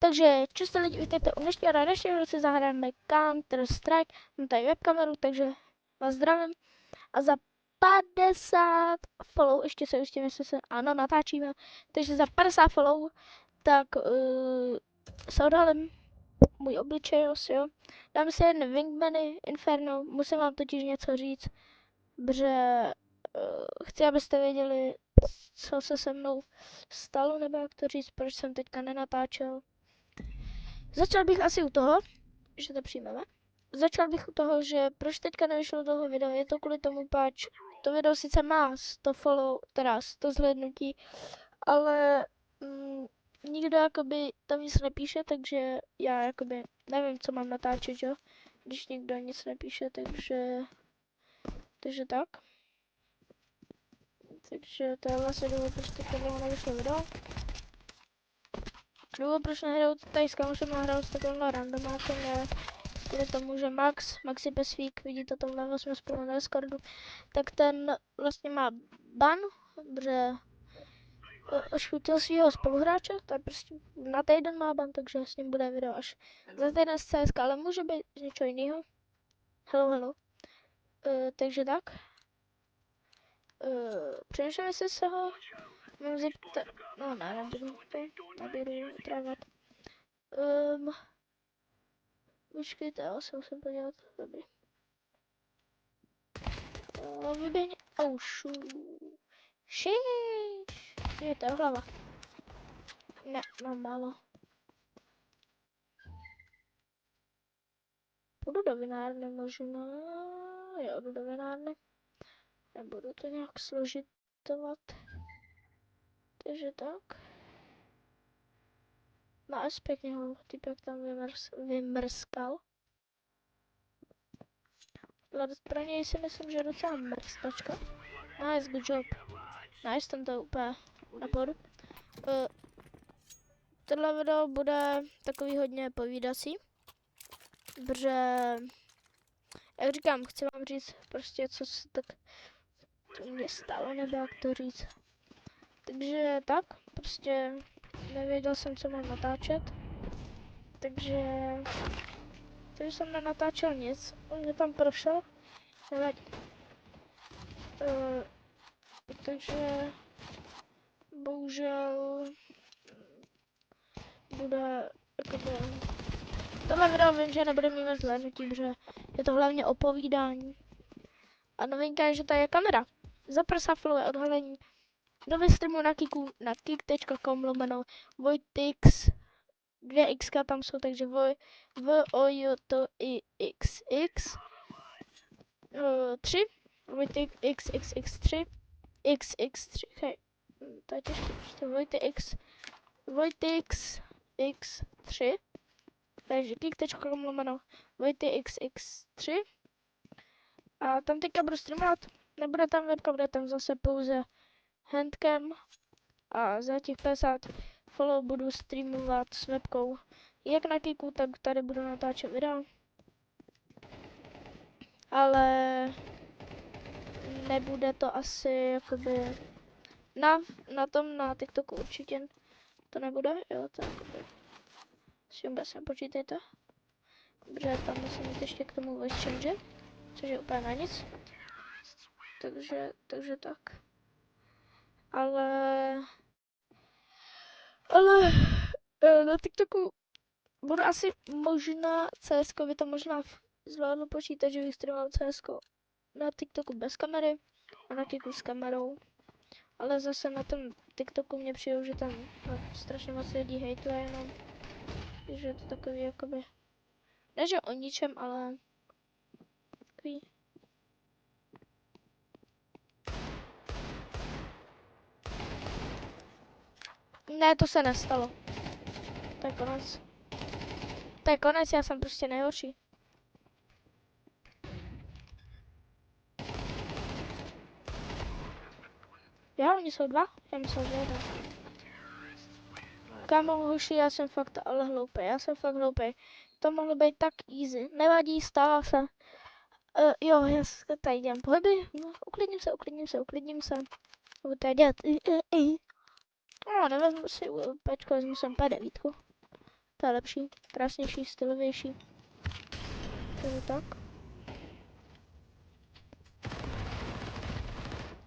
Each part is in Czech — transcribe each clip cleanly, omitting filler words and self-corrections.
Takže často lidi, vítejte u dnešního a dnešního si zahrajeme Counter Strike. Mám tady webkameru, takže vás zdravím. A za 50 follow, ještě se ujistím, jestli se, ano, natáčíme. Takže za 50 follow, tak se odhalím můj obličej, jo. Dám si jedny wingmany, Inferno, musím vám totiž něco říct, protože chci, abyste věděli, co se se mnou stalo, nebo jak to říct, proč jsem teďka nenatáčel. Začal bych asi u toho, že to přijmeme. Začal bych u toho, že proč teďka nevyšlo toho videa, je to kvůli tomu, páč. To video sice má 100 follow, teda 100 zhlédnutí, ale nikdo jakoby tam nic nepíše, takže já jakoby nevím, co mám natáčet, jo, když nikdo nic nepíše, takže tak. Takže to je vlastně důvod, proč teďka nevyšlo video. Důvod, proč nehraju tady s kamošem a hraju s takovým randomákem, je kvůli tomu, že Max je Pesvík, vidíte to vlevo, jsme spolu na Discordu, tak ten vlastně má ban, protože šutil svého spoluhráče, to je prostě na týden má ban, takže s ním bude video až za týden z CSK, ale může být z něčeho jiného. Hello. Takže tak. Přemýšlím, jestli se ho mám zeptat, no ne, nebudu trávat. Počkejte, já se musím podívat, dobrý. Vyběhni, šíš, je to hlava. Ne, mám málo. Půjdu do vinárny možná, jo, jdu do vinárny. Nebudu to nějak složitovat. Takže tak. Máš pěkně ho, typek tam vymrskal. Pro něj si myslím, že je docela mrskačka. Nice, good job. Nice, ten to úplně na pohodu. Tohle video bude takový hodně povídací, protože, jak říkám, chci vám říct prostě, co se tak mě stalo, nebo jak to říct. Takže tak, prostě nevěděl jsem, co mám natáčet, takže jsem nenatáčel nic, on mě tam prošel, nevadí. Takže bohužel bude jakoby, tohle video vím, že nebude mít moc zhlédnutí, protože je to hlavně o povídání. A novinka je, že tady je kamera. Za prsa je odhalení. Nový streamu na Kiku, na kik.com/Vojtix. 2x tam jsou, takže VOJTIXX 3 Vojtix XXX3 XX3, hej, to je těžké, prostě Vojtix X3, takže kik.com/VojtixX3 a tam teďka budu streamovat, nebude tam webka, bude tam zase pouze handcam a za těch 50 follow budu streamovat s webkou jak na Kiku, tak tady budu natáčet videa. Ale nebude to asi jakoby na TikToku určitě to nebude, jo, to jakoby si vůbec nepočítejte. Protože tam musím mít ještě k tomu voice change, což je úplně na nic. Takže tak. Ale na TikToku budu asi možná CSko, by to možná zvládnu počítat, že vystreamuju CSko na TikToku bez kamery a na Kiku s kamerou. Ale zase na tom TikToku mě přijde, že tam strašně moc lidí hejtuje jenom. Takže je to takový jakoby, ne že o ničem, ale takový. Ne, to se nestalo. To je konec. To je konec, já jsem prostě nejhorší. Já, oni jsou dva? Já myslel, že jeden. Kámo, hoši, já jsem fakt ale hloupý, To mohlo být tak easy. Nevadí, stává se. Jo, já se tady dělám pohyby. No, uklidním se. Budu tady dělat. No, nevezmu si pečko, vezmu sem P9. To je lepší, krásnější, stylovější. Takže tak.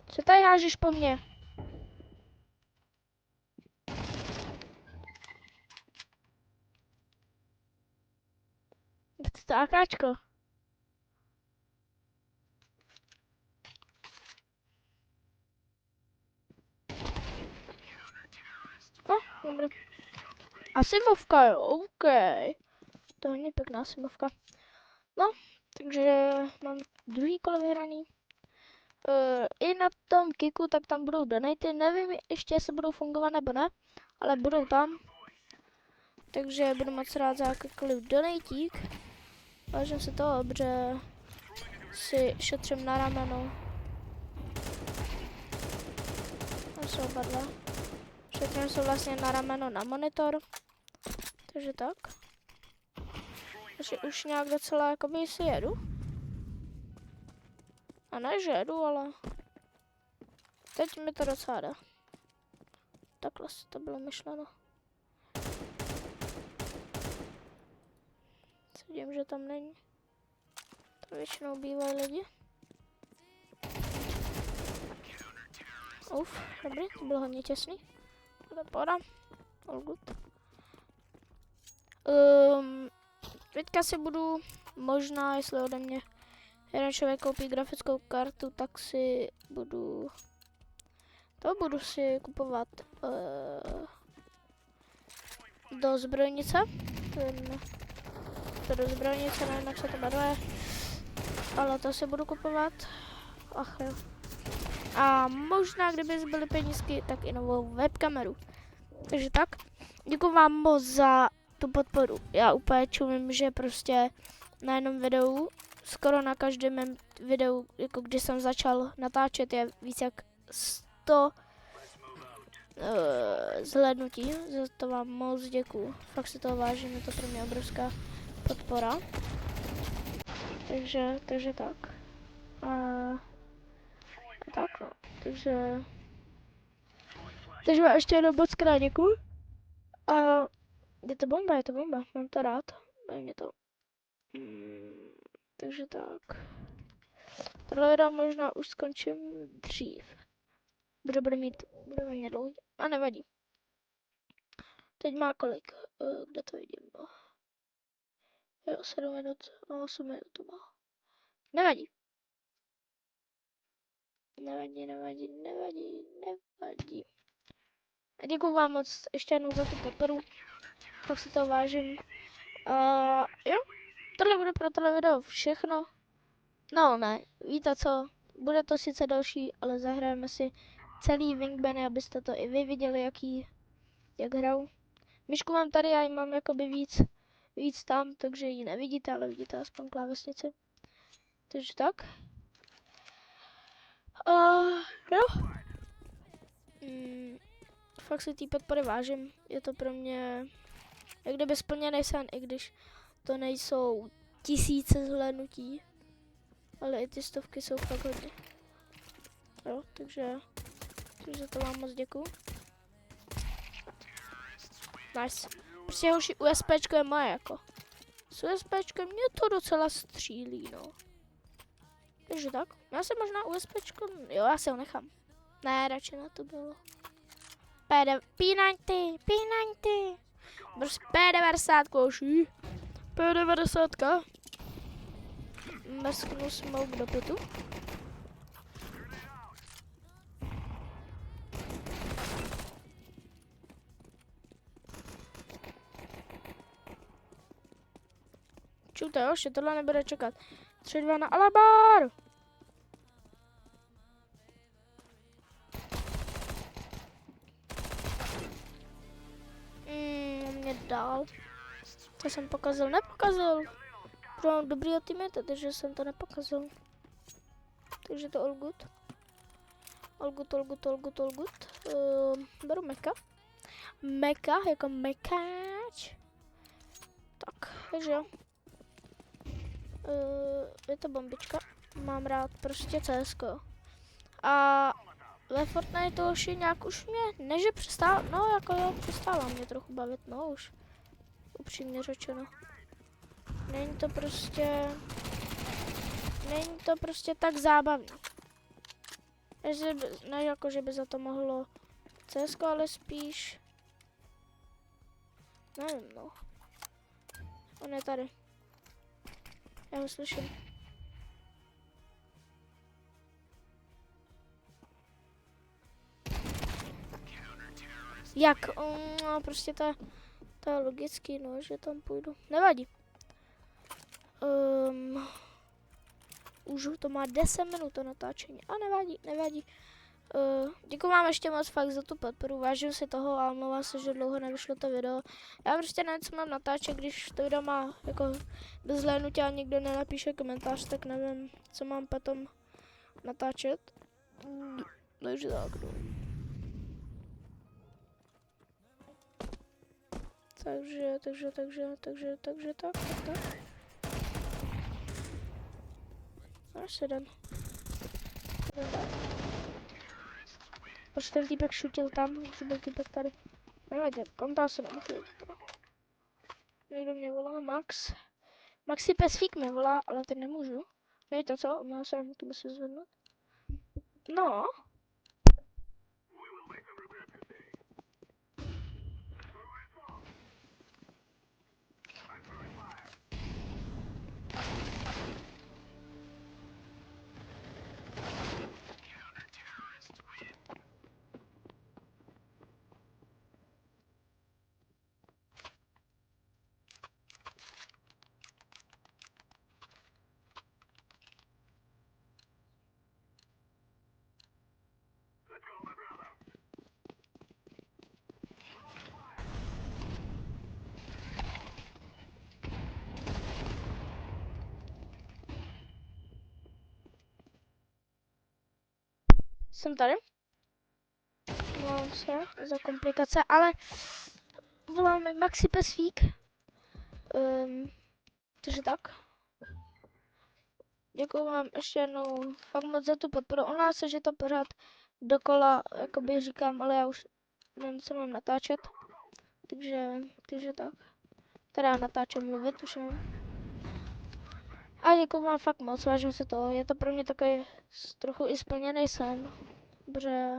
Co tady hážeš po mně? To akáčko. No, dobré. Asi Vovka, jo, OK. To je hodně pěkná simovka. No, takže mám druhý kolo vyhraný. I na tom Kiku, tak tam budou donaty. Nevím ještě, jestli budou fungovat nebo ne, ale budou tam. Takže budu moc rád za jakýkoliv donatík. Vážím se toho, protože si šetřím na rameno. Tam jsou oba dva. Šetřím se vlastně na rameno na monitor. Takže tak. Takže už nějak docela jakoby si jedu. A ne, že jedu, ale teď mi to docela jde. Takhle si to bylo myšleno. Vidím, že tam není. To většinou bývají lidi. Uf, dobrý, to bylo hodně těsný. To pohoda. All good. Teďka si budu, možná, jestli ode mě jeden člověk koupí grafickou kartu, tak si budu si kupovat do zbrojnice. To do zbrojnice, nevím, jak se to jmenuje, ale to si budu kupovat. Ach jo. A možná, kdyby zbyly penízky, tak i novou webkameru. Takže tak, děkuji vám moc za tu podporu. Já úplně čumím, že prostě na jednom videu, skoro na každém mém videu, jako když jsem začal natáčet, je víc jak 100 zhlédnutí. Za to vám moc děkuji. Fakt si toho vážím, je to pro mě obrovská podpora. Takže tak. Tak no. Takže vám ještě jednou moc krát děkuji. A je to bomba, mám to rád. Baví mě to. Takže tak. Tohle video možná už skončím dřív. Bude mě dlouhý. A nevadí. Teď má kolik? Kde to vidím? No. Jo, 7 minut, 8 minut to má. Nevadí. Nevadí. A děkuji vám moc ještě jednou za tu podporu. Tak si to vážím. Jo, tohle bude pro tohle video všechno. No ne, víte co, bude to sice další, ale zahrajeme si celý Wingbany, abyste to i vy viděli, jak hraju. Myšku mám tady, já ji mám jakoby víc tam, takže ji nevidíte, ale vidíte aspoň klávesnici. Takže tak. Jo. Fakt si té podpory vážím, je to pro mě jak kdyby splněný sen, i když to nejsou tisíce zhlédnutí, ale i ty stovky jsou fakt hodně. Jo, takže to vám moc děkuju. Nice. Prostě hoši, USPčko je moje jako. S USPčkem mě to docela střílí, no. Takže tak. Já se možná USPčko, jo, já si ho nechám. Ne, radši na to bylo. P90. Prostě P90, koši. P90. Mrsknu smoke do pitu. Čujte, jo, tohle nebude čekat. 3-2 na Alabar! Mě dál. To jsem nepokazil. Mám dobrý teammate, takže jsem to nepokazil. Takže to all good. All good. Beru meka. Meka, jako mekáč. Tak, takže jo. Je to bombička. Mám rád prostě CSko. A ve Fortnite už je nějak už mě, ne že přestává, no jako jo, přestává mě trochu bavit, no upřímně řečeno. Není to prostě tak zábavný. Ne jako, že by za to mohlo CSko, ale spíš... Nevím, no. On je tady. Já ho slyším. Jak? No, prostě to je logický, no, že tam půjdu. Nevadí. Už to má 10 minut to natáčení. A nevadí. Děkuji vám ještě moc fakt za tu podporu, vážím si toho a omlouvám se, že dlouho nevyšlo to video. Já prostě nevím, co mám natáčet, když to video má jako bez zhlédnutí a nikdo nenapíše komentář, tak nevím, co mám potom natáčet. Takže tak, no. Takže tak. Až se jdem. Proč ten týpek šutil tam, už byl týpek tady. Nevadě, kontál se nemůžu. Někdo mě volá, Max. Maxi Pesfík mě volá, ale teď nemůžu. Víte co, má se to musím zvednout. No. Jsem tady. Mám se za komplikace, ale voláme Maxi Pesfík. Takže tak. Děkuji vám ještě jednou fakt moc za tu podporu. Ona se, že to pořád dokola, jakoby říkám, ale já už nevím, co mám natáčet. Takže tak. Teda natáčím mluvit už nevím. A děkuji vám fakt moc, vážím se toho. Je to pro mě takový trochu i splněný sen, protože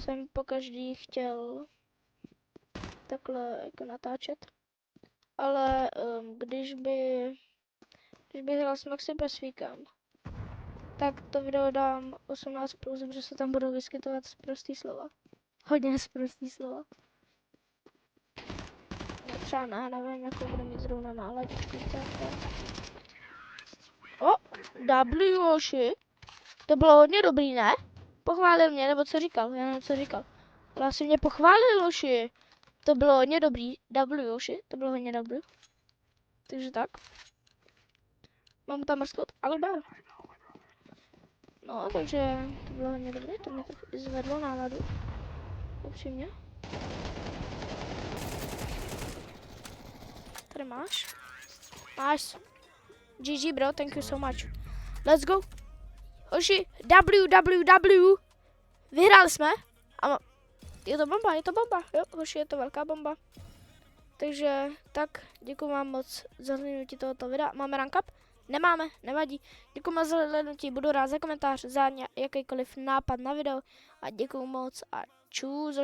jsem pokaždý chtěl takhle jako natáčet. Ale když bych hrál s Maxi Pesfíkem, tak to video dám 18+, protože se tam budou vyskytovat sprostý slova. Hodně sprostý slova. No, třeba nevím, jakou budu mít zrovna náladičku. O, Wyoshi. To bylo hodně dobrý, ne? Pochválil mě, nebo co říkal? Já nevím, co říkal. Ale asi mě pochválil, Loši. To bylo hodně dobrý. Wyoshi, to bylo hodně dobrý. Takže tak. Mám tam mrskot, ale dá. No, takže to bylo hodně dobré, to mě tak zvedlo náladu. Upřímně. Tady máš. Máš. GG bro, thank you so much. Let's go. Hoši, WWW. Vyhráli jsme. A je to bomba. Jo, hoši, je to velká bomba. Takže tak, děkuji vám moc za zhlédnutí tohoto videa. Máme rank up? Nemáme, nevadí. Děkuji moc za zhlédnutí, budu rád za komentář, za jakýkoliv nápad na video. A děkuji moc a čus.